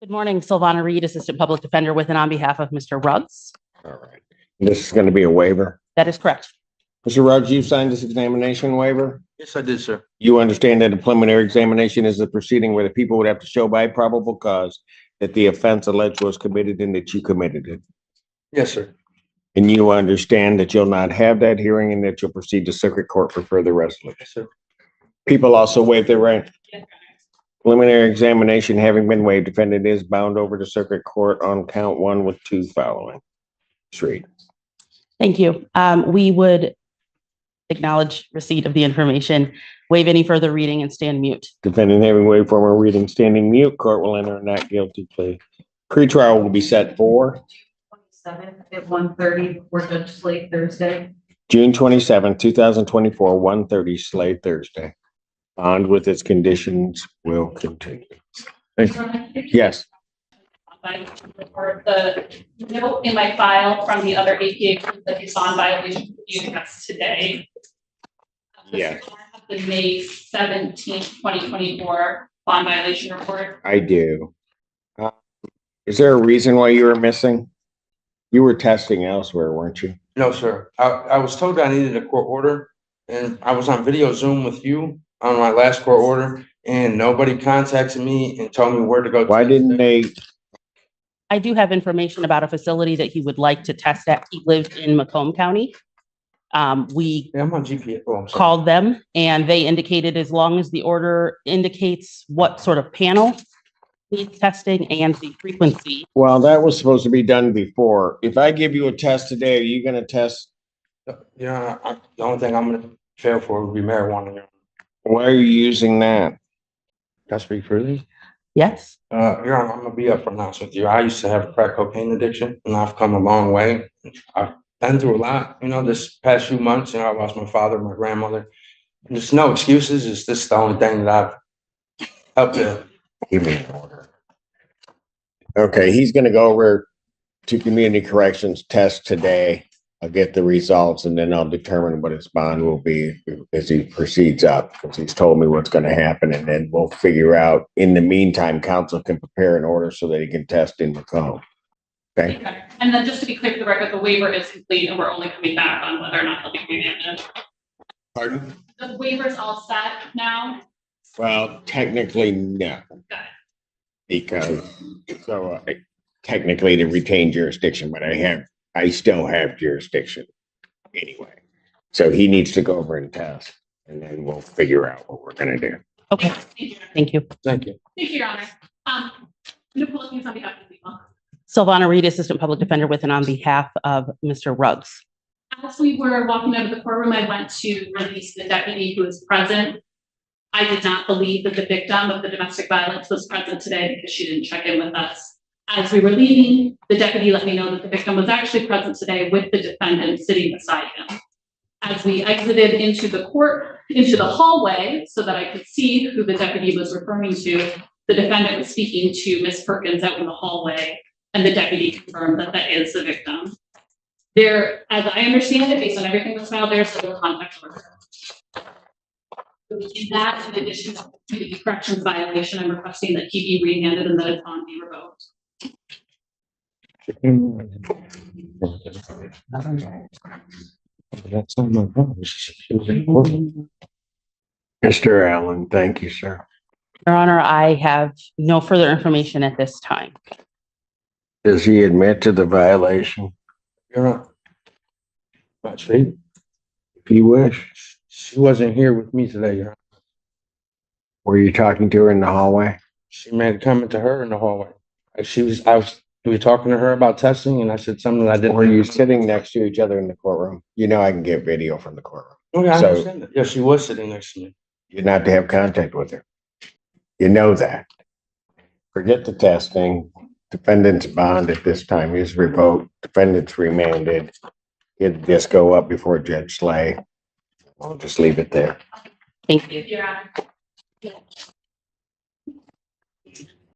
Good morning, Silvana Reed, Assistant Public Defender with and on behalf of Mr. Ruggs. All right. This is going to be a waiver. That is correct. Mr. Ruggs, you signed this examination waiver? Yes, I did, sir. You understand that a preliminary examination is a proceeding where the people would have to show by probable cause that the offense alleged was committed and that you committed it. Yes, sir. And you understand that you'll not have that hearing and that you'll proceed to circuit court for further resolution. Yes, sir. People also waive their right. Preliminary examination having been waived, defendant is bound over to circuit court on count 1 with 2 following. Street. Thank you. We would acknowledge receipt of the information, waive any further reading and stand mute. Defendant having waived formal reading, standing mute, court will enter a not guilty plea. Pretrial will be set for 27th at 1:30 before Judge Slate Thursday. June 27, 2024, 1:30 Slade Thursday. Bond with its conditions will continue. Thank you. Yes. For the note in my file from the other APA that the bond violation review that's today. Yeah. The May 17th, 2024 bond violation report. I do. Is there a reason why you were missing? You were testing elsewhere, weren't you? No, sir. I was told I needed a court order, and I was on video Zoom with you on my last court order, and nobody contacted me and told me where to go. Why didn't they? I do have information about a facility that he would like to test at. He lived in Macomb County. We Yeah, I'm on GPS. Oh, I'm sorry. called them and they indicated as long as the order indicates what sort of panel needs testing and the frequency. Well, that was supposed to be done before. If I give you a test today, are you gonna test? Yeah, the only thing I'm gonna fail for would be marijuana. Why are you using that? Can I speak freely? Yes. Your Honor, I'm gonna be up for honest with you. I used to have a crack cocaine addiction, and I've come a long way. I've been through a lot, this past few months. I lost my father, my grandmother. And there's no excuses. It's just the only thing that I've helped to. Give me an order. Okay, he's gonna go over to community corrections test today. I'll get the results and then I'll determine what his bond will be as he proceeds up, because he's told me what's gonna happen, and then we'll figure out. In the meantime, council can prepare an order so that he can test in Macomb. Okay, Okay. And then just to be clear for the record, the waiver is complete and we're only coming back on whether or not he'll be remanded. pardon? The waiver's all set now. Well, technically, no. Got it. Because, technically to retain jurisdiction, but I still have jurisdiction anyway. So he needs to go over and test, and then we'll figure out what we're gonna do. Okay. Thank you. Thank you. Thank you. Thank you, Your Honor. Nicole, on behalf of the people. Silvana Reed, Assistant Public Defender with and on behalf of Mr. Ruggs. As we were walking out of the courtroom, I went to release the deputy who was present. I did not believe that the victim of the domestic violence was present today because she didn't check in with us. As we were leaving, the deputy let me know that the victim was actually present today with the defendant sitting beside him. As we exited into the hallway so that I could see who the deputy was referring to, the defendant was speaking to Ms. Perkins out in the hallway, and the deputy confirmed that that is the victim. There, as I understand it, based on everything that's filed, there's a contact order. In that, in addition to the corrections violation, I'm requesting that he be remanded and that his bond be revoked. That's not my problem. Mr. Allen, thank you, sir. Your Honor, I have no further information at this time. Does he admit to the violation? Your Honor. That's right. If you wish. She wasn't here with me today, Your Honor. Were you talking to her in the hallway? She made a comment to her in the hallway. We were talking to her about testing, and I said something that I didn't. Were you sitting next to each other in the courtroom? I can get video from the courtroom. Okay, I So- understand that. Yeah, she was sitting next to me. You're not to have contact with her. You know that. Forget the testing. Defendant's bond at this time is revoked. Defendant's remanded. It'd just go up before Judge Slay. I'll just leave it there. Thank you. Your Honor.